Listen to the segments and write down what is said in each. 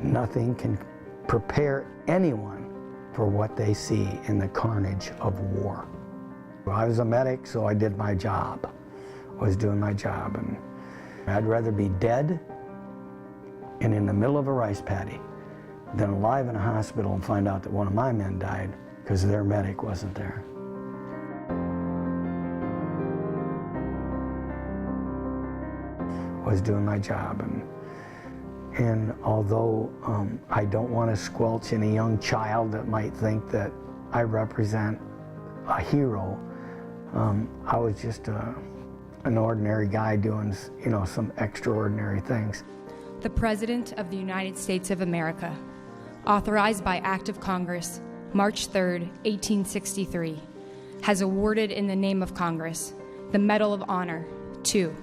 Nothing can prepare anyone for what they see in the carnage of war. I was a medic, so I did my job. I was doing my job, and I'd rather be dead and in the middle of a rice paddy than alive in a hospital and find out that one of my men died because their medic wasn't there. I was doing my job, and although I don't want to squelch any young child that might think that I represent a hero, I was just an ordinary guy doing, some extraordinary things. The President of the United States of America, authorized by Act of Congress, March 3, 1863, has awarded in the name of Congress the Medal of Honor to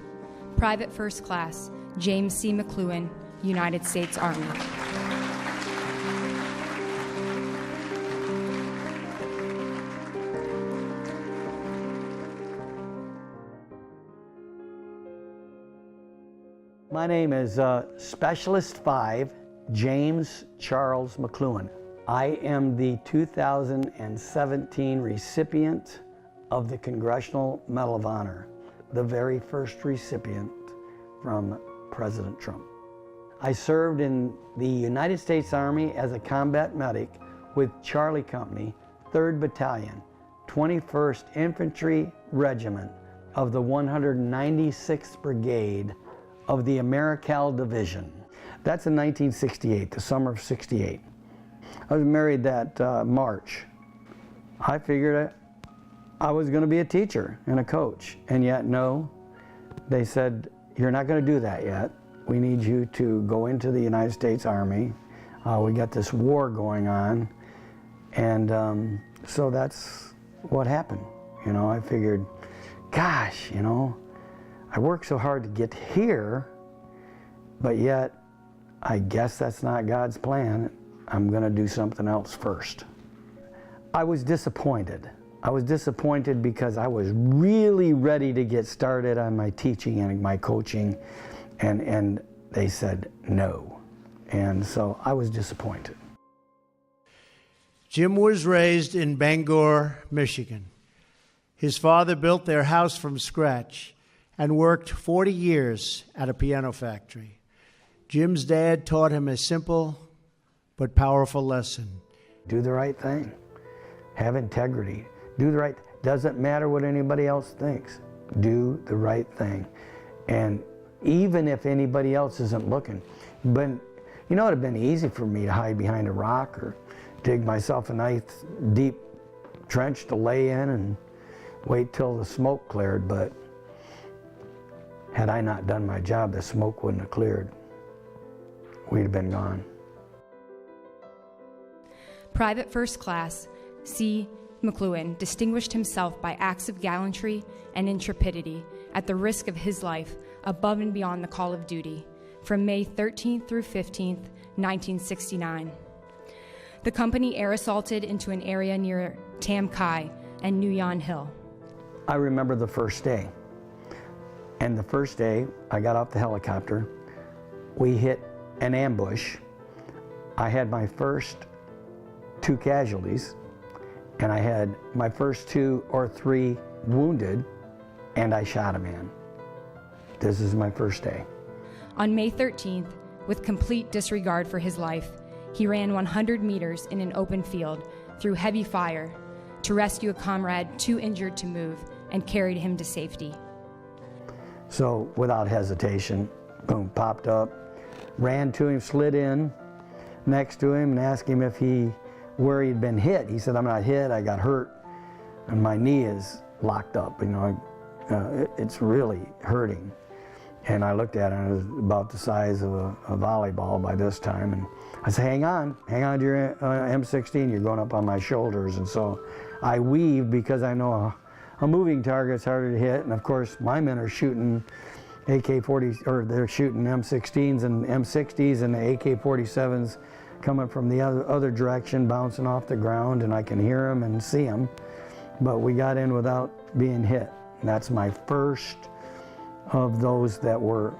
Private First Class James C. McCloughan, United States Army. My name is Specialist 5, James Charles McCloughan. I am the 2017 recipient of the Congressional Medal of Honor, the very first recipient from President Trump. I served in the United States Army as a combat medic with Charlie Company, 3rd Battalion, 21st Infantry Regiment of the 196th Brigade of the Americal Division. That's in 1968, the summer of '68. I was married that March. I figured I was going to be a teacher and a coach, and yet no. They said, you're not going to do that yet. We need you to go into the United States Army. We got this war going on, and so that's what happened. I figured, gosh, I worked so hard to get here, but yet I guess that's not God's plan. I'm going to do something else first. I was disappointed. I was disappointed because I was really ready to get started on my teaching and my coaching, and they said no. And so I was disappointed. Jim was raised in Bangor, Michigan. His father built their house from scratch and worked 40 years at a piano factory. Jim's dad taught him a simple but powerful lesson. Do the right thing. Have integrity. Do the right, doesn't matter what anybody else thinks. Do the right thing. And even if anybody else isn't looking. But it would have been easy for me to hide behind a rock or dig myself a nice deep trench to lay in and wait till the smoke cleared, but had I not done my job, the smoke wouldn't have cleared. We'd have been gone. Private First Class C. McCloughan distinguished himself by acts of gallantry and intrepidity at the risk of his life above and beyond the call of duty from May 13th through 15th, 1969. The company air assaulted into an area near Tam Kai and Nguyen Hill. I remember the first day. And the first day, I got off the helicopter. We hit an ambush. I had my first 2 casualties, and I had my first 2 or 3 wounded, and I shot a man. This is my first day. On May 13th, with complete disregard for his life, he ran 100 meters in an open field through heavy fire to rescue a comrade too injured to move and carried him to safety. So without hesitation, boom, popped up, ran to him, slid in next to him and asked him where he'd been hit. He said, I'm not hit, I got hurt, and my knee is locked up. It's really hurting. And I looked at it, and it was about the size of a volleyball by this time. And I said, hang on to your M16, you're going up on my shoulders. And so I weaved because I know a moving target's harder to hit. And of course, my men are shooting AK-40s, or they're shooting M16s and M60s, and the AK-47s coming from the other direction, bouncing off the ground, and I can hear them and see them. But we got in without being hit. And that's my first of those that were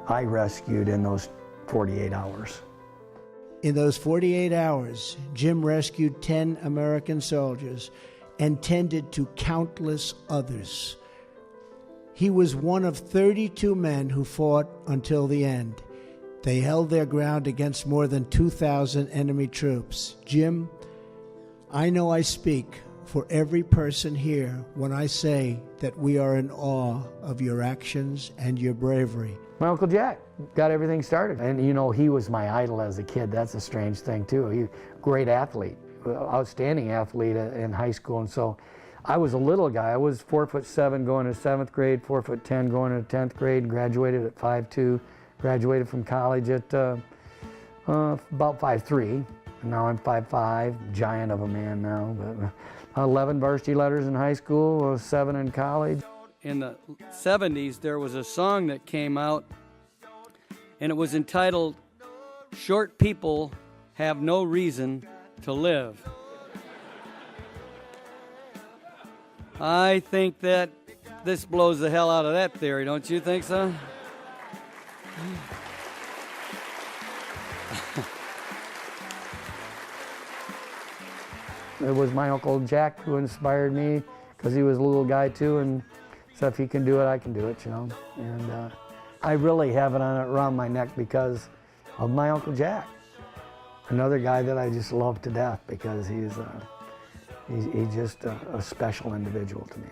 I rescued in those 48 hours. In those 48 hours, Jim rescued 10 American soldiers and tended to countless others. He was one of 32 men who fought until the end. They held their ground against more than 2,000 enemy troops. Jim, I know I speak for every person here when I say that we are in awe of your actions and your bravery. My Uncle Jack got everything started. And you know, he was my idol as a kid. That's a strange thing too. He great athlete, outstanding athlete in high school. And so I was a little guy. I was 4'7" going to 7th grade, 4'10" going into 10th grade, and graduated at 5'2". Graduated from college at about 5'3". And now I'm 5'5", giant of a man now. But 11 varsity letters in high school, 7 in college. In the 70s, there was a song that came out, and it was entitled, "Short People Have No Reason to Live." I think that this blows the hell out of that theory, don't you think so? It was my Uncle Jack who inspired me, because he was a little guy too, and so if he can do it, I can do it, you know. And I really have it around my neck because of my Uncle Jack. Another guy that I just love to death because he's just a special individual to me.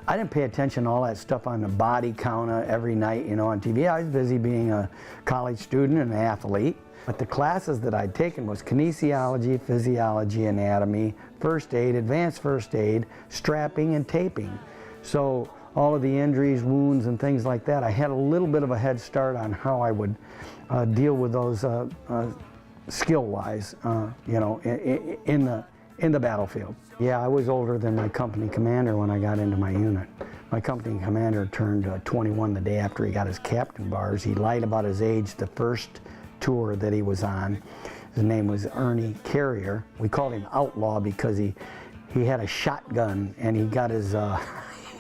I didn't pay attention to all that stuff on the body count every night, you know, on TV. I was busy being a college student and an athlete. But the classes that I'd taken was kinesiology, physiology, anatomy, first aid, advanced first aid, strapping, and taping. So all of the injuries, wounds, and things like that, I had a little bit of a head start on how I would deal with those skill-wise, you know, in the battlefield. Yeah, I was older than my company commander when I got into my unit. My company commander turned 21 the day after he got his captain bars. He lied about his age the first tour that he was on. His name was Ernie Carrier. We called him Outlaw because he had a shotgun and he got his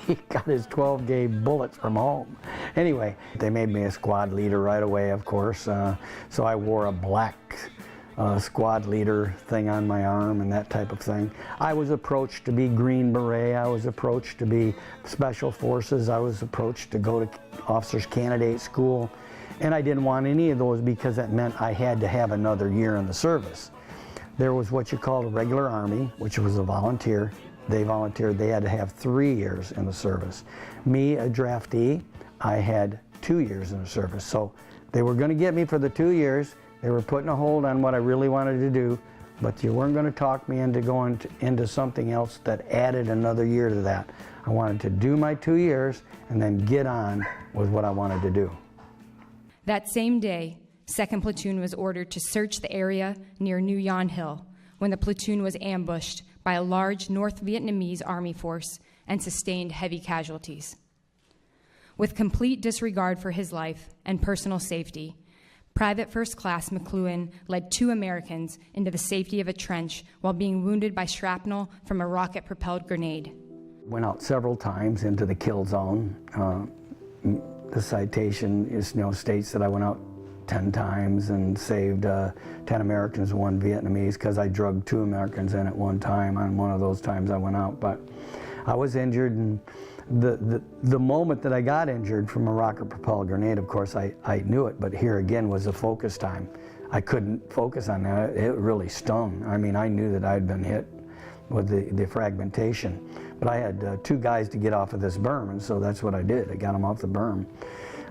he got his 12-gauge bullets from home. Anyway, they made me a squad leader right away, of course. So I wore a black squad leader thing on my arm and that type of thing. I was approached to be Green Beret. I was approached to be Special Forces. I was approached to go to Officers Candidate School. And I didn't want any of those because that meant I had to have another year in the service. There was what you called a regular Army, which was a volunteer. They volunteered, they had to have 3 years in the service. Me, a draftee, I had 2 years in the service. So they were going to get me for the 2 years. They were putting a hold on what I really wanted to do, but you weren't going to talk me into going into something else that added another year to that. I wanted to do my 2 years and then get on with what I wanted to do. That same day, 2nd Platoon was ordered to search the area near New Yon Hill when the platoon was ambushed by a large North Vietnamese army force and sustained heavy casualties. With complete disregard for his life and personal safety, Private First Class McCloughan led 2 Americans into the safety of a trench while being wounded by shrapnel from a rocket-propelled grenade. Went out several times into the kill zone. The citation is, states that I went out 10 times and saved 10 Americans and 1 Vietnamese because I drugged 2 Americans in at one time on one of those times I went out. But I was injured, and the moment that I got injured from a rocket-propelled grenade, of course, I knew it, but here again was a focus time. I couldn't focus on that. It really stung. I mean, I knew that I'd been hit with the fragmentation. But I had 2 guys to get off of this berm, and so that's what I did. I got them off the berm.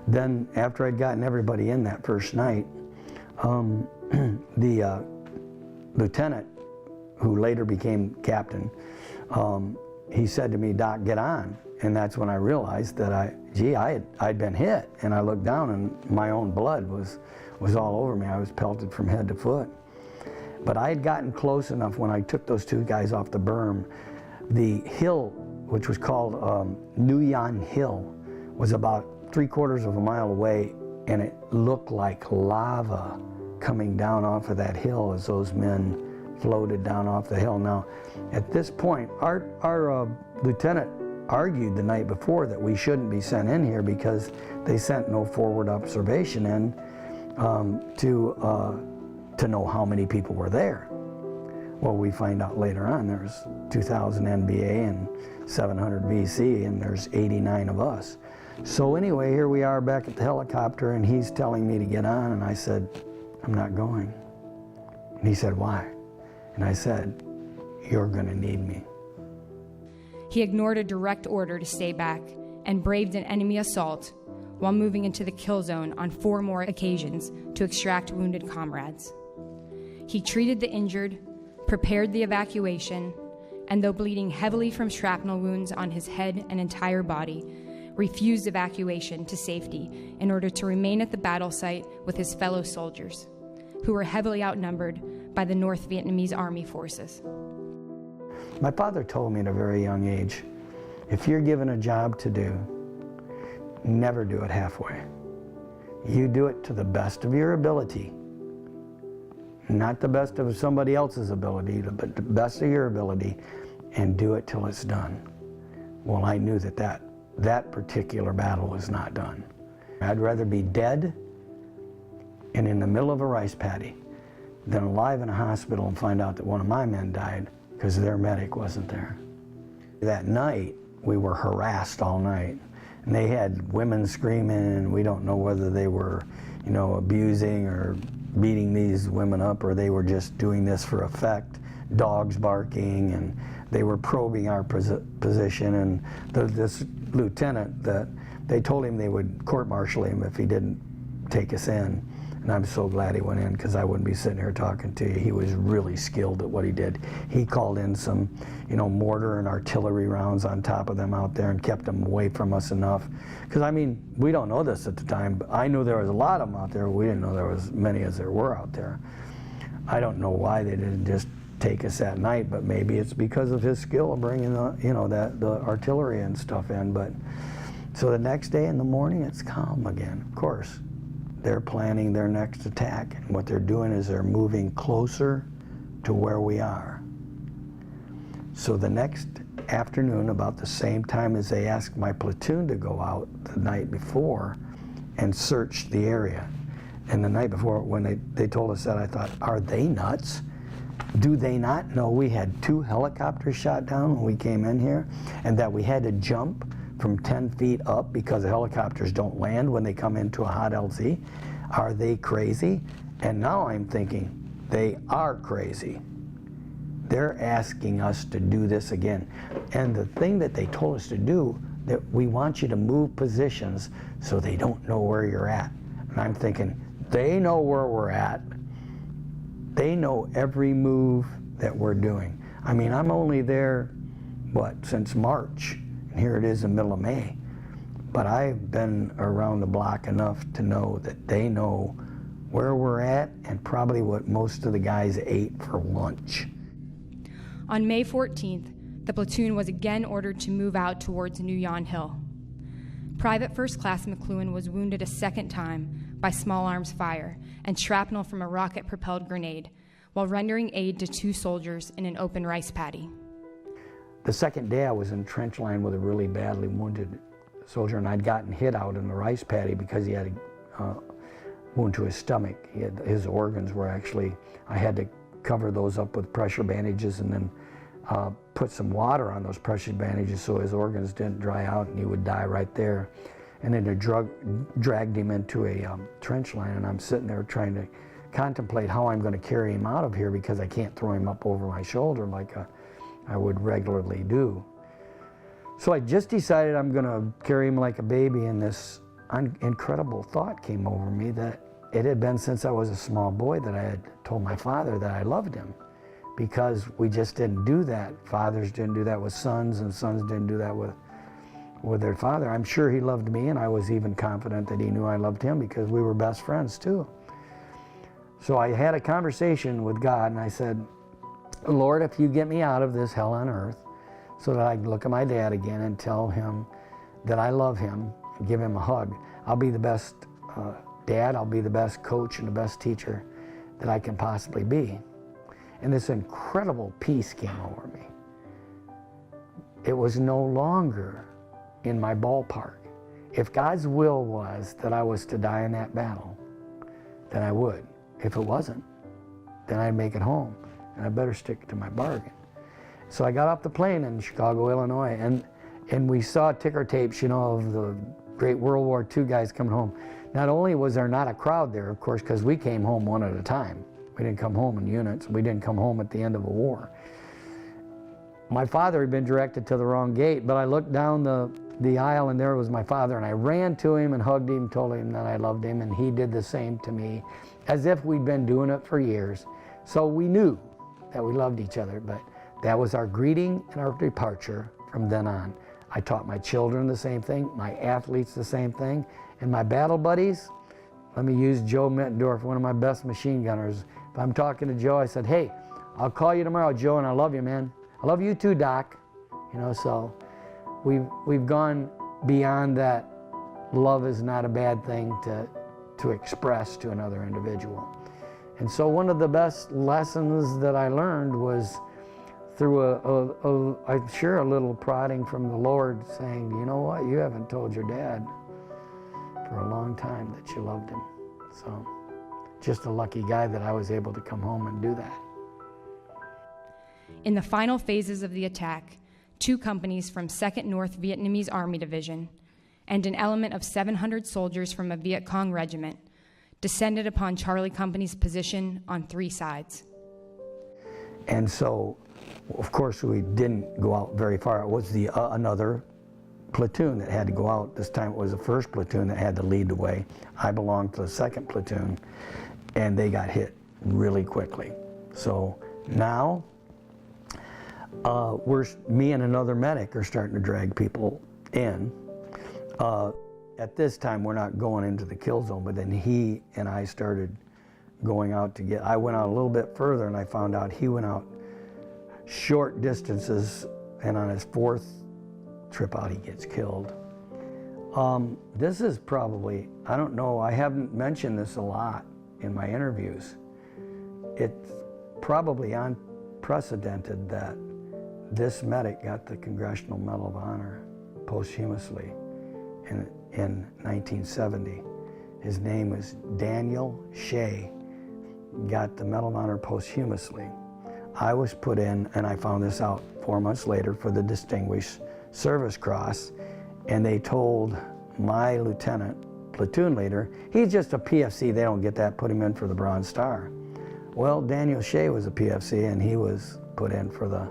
Then, after I'd gotten everybody in that first night, the lieutenant, who later became captain, he said to me, "Doc, get on." And that's when I realized that I'd been hit, and I looked down, and my own blood was all over me. I was pelted from head to foot. But I had gotten close enough when I took those 2 guys off the berm. The hill, which was called New Yon Hill, was about 3/4 of a mile away, and it looked like lava coming down off of that hill as those men floated down off the hill. Now, at this point, our lieutenant argued the night before that we shouldn't be sent in here because they sent no forward observation in to to know how many people were there. Well, we find out later on there's 2,000 NBA and 700 VC, and there's 89 of us. So anyway, here we are back at the helicopter, and he's telling me to get on, and I said, I'm not going. And he said, why? And I said, you're gonna need me. He ignored a direct order to stay back and braved an enemy assault while moving into the kill zone on 4 more occasions to extract wounded comrades. He treated the injured, prepared the evacuation, and though bleeding heavily from shrapnel wounds on his head and entire body, refused evacuation to safety in order to remain at the battle site with his fellow soldiers, who were heavily outnumbered by the North Vietnamese Army forces. My father told me at a very young age, if you're given a job to do, never do it halfway. You do it to the best of your ability, not the best of somebody else's ability, but the best of your ability, and do it till it's done. Well, I knew that particular battle was not done. I'd rather be dead and in the middle of a rice paddy than alive in a hospital and find out that one of my men died because their medic wasn't there. That night, we were harassed all night. And they had women screaming, and we don't know whether they were, abusing or beating these women up, or they were just doing this for effect. Dogs barking, and they were probing our position. And this lieutenant, they told him they would court-martial him if he didn't take us in. And I'm so glad he went in, because I wouldn't be sitting here talking to you. He was really skilled at what he did. He called in some, mortar and artillery rounds on top of them out there and kept them away from us enough. Because, we don't know this at the time, but I knew there was a lot of them out there. We didn't know there was as many as there were out there. I don't know why they didn't just take us that night, but maybe it's because of his skill of bringing the artillery and stuff in. But so the next day in the morning, it's calm again, of course. They're planning their next attack, and what they're doing is they're moving closer to where we are. So the next afternoon, about the same time as they asked my platoon to go out the night before and search the area. And the night before, when they told us that, I thought, are they nuts? Do they not know we had 2 helicopters shot down when we came in here, and that we had to jump from 10 feet up because the helicopters don't land when they come into a hot LZ? Are they crazy? And now I'm thinking, they are crazy. They're asking us to do this again. And the thing that they told us to do, that we want you to move positions so they don't know where you're at. And I'm thinking, they know where we're at. They know every move that we're doing. I'm only there, since March. And here it is in the middle of May. But I've been around the block enough to know that they know where we're at and probably what most of the guys ate for lunch. On May 14th, the platoon was again ordered to move out towards New Yon Hill. Private First Class McCloughan was wounded a second time by small arms fire and shrapnel from a rocket-propelled grenade while rendering aid to 2 soldiers in an open rice paddy. The second day I was in trench line with a really badly wounded soldier, and I'd gotten hit out in the rice paddy because he had a wound to his stomach. His organs were actually, I had to cover those up with pressure bandages and then put some water on those pressure bandages so his organs didn't dry out and he would die right there. And then they dragged him into a trench line, and I'm sitting there trying to contemplate how I'm going to carry him out of here because I can't throw him up over my shoulder like I would regularly do. So I just decided I'm going to carry him like a baby, and this incredible thought came over me that it had been since I was a small boy that I had told my father that I loved him, because we just didn't do that. Fathers didn't do that with sons, and sons didn't do that with their father. I'm sure he loved me, and I was even confident that he knew I loved him because we were best friends too. So I had a conversation with God, and I said, Lord, if you get me out of this hell on earth so that I can look at my dad again and tell him that I love him and give him a hug, I'll be the best dad, I'll be the best coach and the best teacher that I can possibly be. And this incredible peace came over me. It was no longer in my ballpark. If God's will was that I was to die in that battle, then I would. If it wasn't, then I'd make it home, and I better stick to my bargain. So I got off the plane in Chicago, Illinois, and we saw ticker tapes, you know, of the great World War II guys coming home. Not only was there not a crowd there, of course, because we came home one at a time. We didn't come home in units. We didn't come home at the end of a war. My father had been directed to the wrong gate, but I looked down the aisle and there was my father, and I ran to him and hugged him, told him that I loved him, and he did the same to me, as if we'd been doing it for years. So we knew that we loved each other, but that was our greeting and our departure from then on. I taught my children the same thing, my athletes the same thing, and my battle buddies. Let me use Joe Mittendorf, one of my best machine gunners. If I'm talking to Joe, I said, hey, I'll call you tomorrow, Joe, and I love you, man. I love you too, Doc. You know, so we've gone beyond that. Love is not a bad thing to express to another individual. And so one of the best lessons that I learned was through I'm sure a little prodding from the Lord, saying, you know what, you haven't told your dad for a long time that you loved him. So just a lucky guy that I was able to come home and do that. In the final phases of the attack, 2 companies from 2nd North Vietnamese Army Division and an element of 700 soldiers from a Viet Cong regiment descended upon Charlie Company's position on 3 sides. And so, of course, we didn't go out very far. It was another platoon that had to go out. This time it was the 1st platoon that had to lead the way. I belonged to the 2nd platoon, and they got hit really quickly. So now, me and another medic are starting to drag people in. At this time, we're not going into the kill zone, but then he and I started going out to I went out a little bit further, and I found out he went out short distances, and on his 4th trip out, he gets killed. This is probably, I don't know, I haven't mentioned this a lot in my interviews. It's probably unprecedented that this medic got the Congressional Medal of Honor posthumously in 1970. His name was Daniel Shea, got the Medal of Honor posthumously. I was put in, and I found this out 4 months later, for the Distinguished Service Cross, and they told my lieutenant, platoon leader, he's just a PFC, they don't get that, put him in for the Bronze Star. Well, Daniel Shea was a PFC, and he was put in for the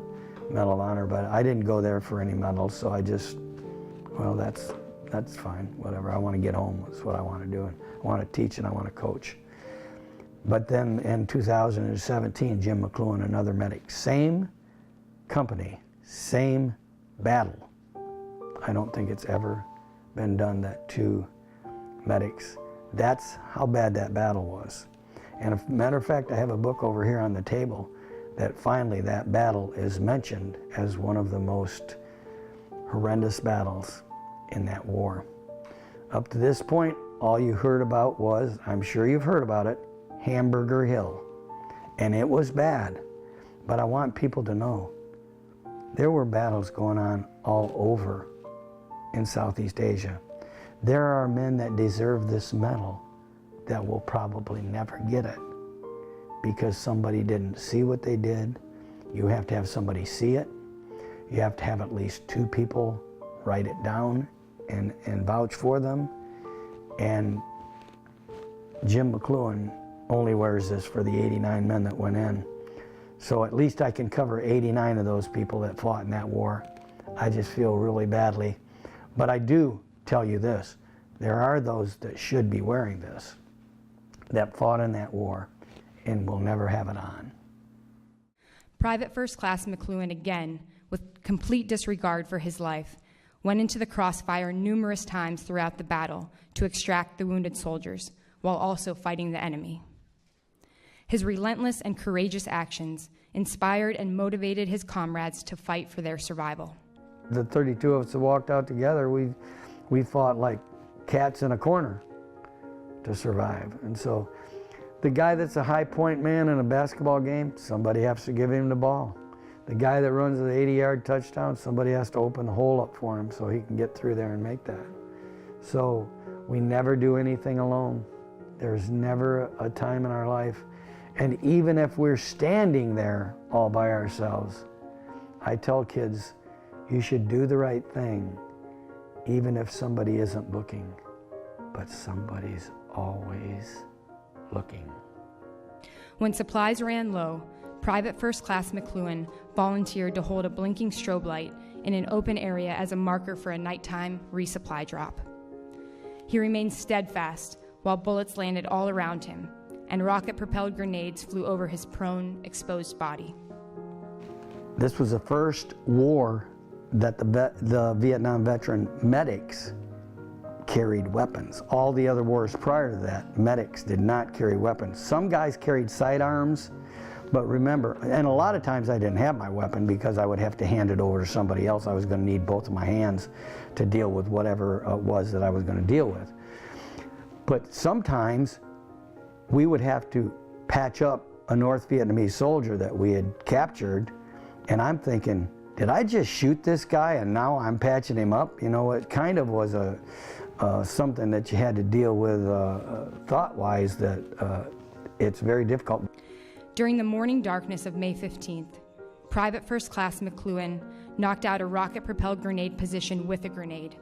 Medal of Honor, but I didn't go there for any medals, so I just, well, that's fine, whatever. I want to get home, that's what I want to do, and I want to teach and I want to coach. But then in 2017, Jim McCloughan, another medic, same company, same battle. I don't think it's ever been done that 2 medics, that's how bad that battle was. And as a matter of fact, I have a book over here on the table that finally that battle is mentioned as one of the most horrendous battles in that war. Up to this point, all you heard about was, I'm sure you've heard about it, Hamburger Hill. And it was bad, but I want people to know there were battles going on all over in Southeast Asia. There are men that deserve this medal that will probably never get it because somebody didn't see what they did. You have to have somebody see it. You have to have at least 2 people write it down and vouch for them. And Jim McCloughan only wears this for the 89 men that went in. So at least I can cover 89 of those people that fought in that war. I just feel really badly. But I do tell you this, there are those that should be wearing this that fought in that war and will never have it on. Private First Class McCloughan, again, with complete disregard for his life, went into the crossfire numerous times throughout the battle to extract the wounded soldiers, while also fighting the enemy. His relentless and courageous actions inspired and motivated his comrades to fight for their survival. The 32 of us that walked out together, we fought like cats in a corner to survive. And so the guy that's a high point man in a basketball game, somebody has to give him the ball. The guy that runs the 80-yard touchdown, somebody has to open the hole up for him so he can get through there and make that. So we never do anything alone. There's never a time in our life. And even if we're standing there all by ourselves, I tell kids, you should do the right thing, even if somebody isn't looking, but somebody's always looking. When supplies ran low, Private First Class McCloughan volunteered to hold a blinking strobe light in an open area as a marker for a nighttime resupply drop. He remained steadfast while bullets landed all around him and rocket-propelled grenades flew over his prone, exposed body. This was the first war that the Vietnam veteran medics carried weapons. All the other wars prior to that, medics did not carry weapons. Some guys carried sidearms, but remember, and a lot of times I didn't have my weapon because I would have to hand it over to somebody else. I was going to need both of my hands to deal with whatever it was that I was going to deal with. But sometimes we would have to patch up a North Vietnamese soldier that we had captured, and I'm thinking, did I just shoot this guy and now I'm patching him up? You know, it kind of was something that you had to deal with thought-wise that it's very difficult. During the morning darkness of May 15th, Private First Class McCloughan knocked out a rocket-propelled grenade position with a grenade,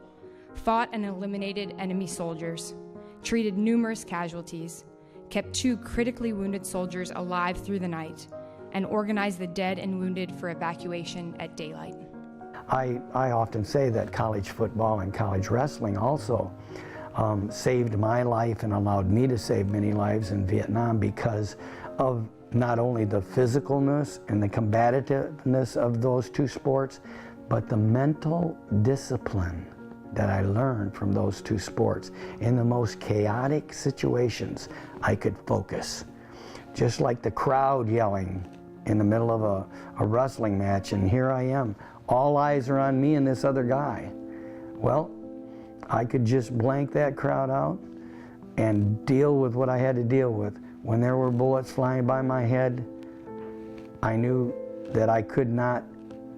fought and eliminated enemy soldiers, treated numerous casualties, kept 2 critically wounded soldiers alive through the night, and organized the dead and wounded for evacuation at daylight. I often say that college football and college wrestling also saved my life and allowed me to save many lives in Vietnam because of not only the physicalness and the combativeness of those 2 sports, but the mental discipline that I learned from those 2 sports. In the most chaotic situations, I could focus. Just like the crowd yelling in the middle of a wrestling match, and here I am. All eyes are on me and this other guy. Well, I could just blank that crowd out and deal with what I had to deal with. When there were bullets flying by my head, I knew that I could not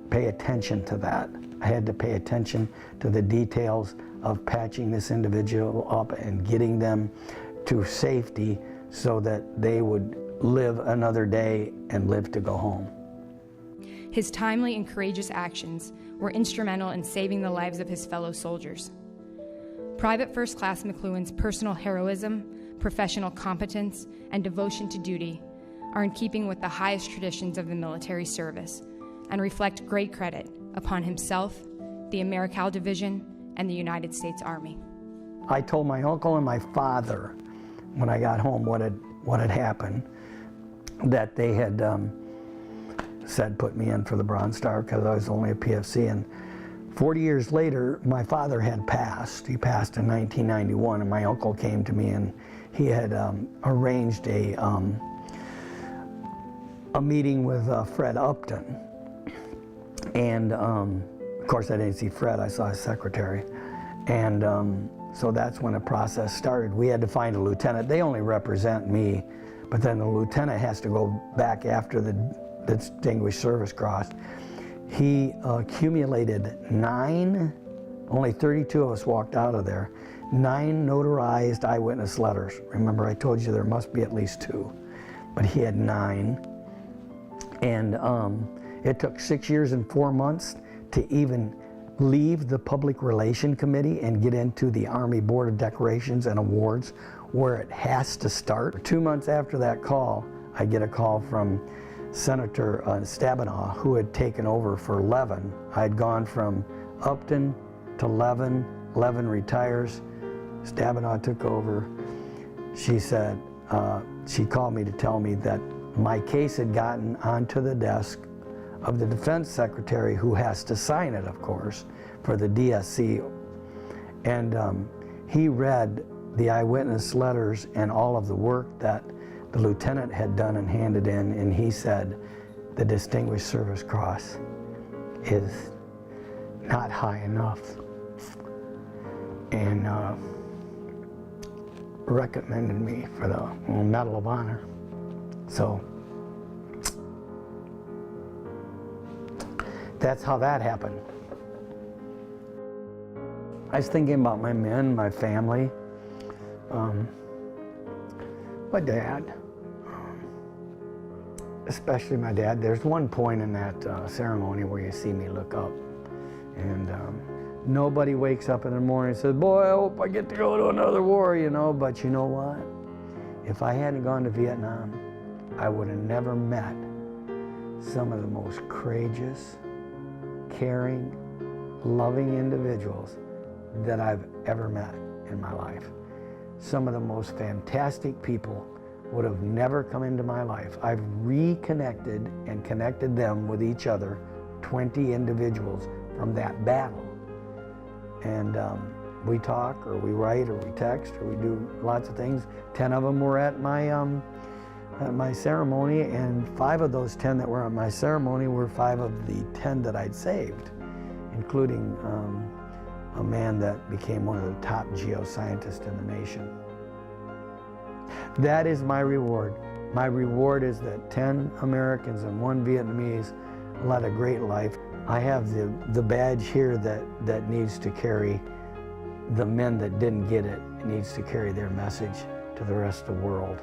pay attention to that. I had to pay attention to the details of patching this individual up and getting them to safety so that they would live another day and live to go home. His timely and courageous actions were instrumental in saving the lives of his fellow soldiers. Private First Class McCloughan's personal heroism, professional competence, and devotion to duty are in keeping with the highest traditions of the military service and reflect great credit upon himself, the AmeriCal Division, and the United States Army. I told my uncle and my father when I got home what had happened, that they had said put me in for the Bronze Star because I was only a PFC. And 40 years later, my father had passed. He passed in 1991, and my uncle came to me and he had arranged a meeting with Fred Upton. And of course I didn't see Fred, I saw his secretary. And so that's when the process started. We had to find a lieutenant. They only represent me, but then the lieutenant has to go back after the Distinguished Service Cross. He accumulated 9, only 32 of us walked out of there, 9 notarized eyewitness letters. Remember, I told you there must be at least 2, but he had 9. And it took 6 years and 4 months to even leave the Public Relation Committee and get into the Army Board of Decorations and Awards, where it has to start. 2 months after that call, I get a call from Senator Stabenow, who had taken over for Levin. I had gone from Upton to Levin. Levin retires. Stabenow took over. She said, she called me to tell me that my case had gotten onto the desk of the Defense Secretary, who has to sign it, of course, for the DSC. And he read the eyewitness letters and all of the work that the lieutenant had done and handed in, and he said, the Distinguished Service Cross is not high enough, and recommended me for the Medal of Honor. So that's how that happened. I was thinking about my men, my family, my dad. especially my dad. There's one point in that ceremony where you see me look up, and nobody wakes up in the morning and says, boy, I hope I get to go to another war, you know. But you know what? If I hadn't gone to Vietnam, I would have never met some of the most courageous, caring, loving individuals that I've ever met in my life. Some of the most fantastic people would have never come into my life. I've reconnected and connected them with each other, 20 individuals from that battle. And we talk, or we write, or we text, or we do lots of things. 10 of them were at my ceremony, and 5 of those 10 that were at my ceremony were 5 of the 10 that I'd saved, including a man that became one of the top geoscientists in the nation. That is my reward. My reward is that 10 Americans and 1 Vietnamese led a great life. I have the badge here that needs to carry the men that didn't get it. It needs to carry their message to the rest of the world.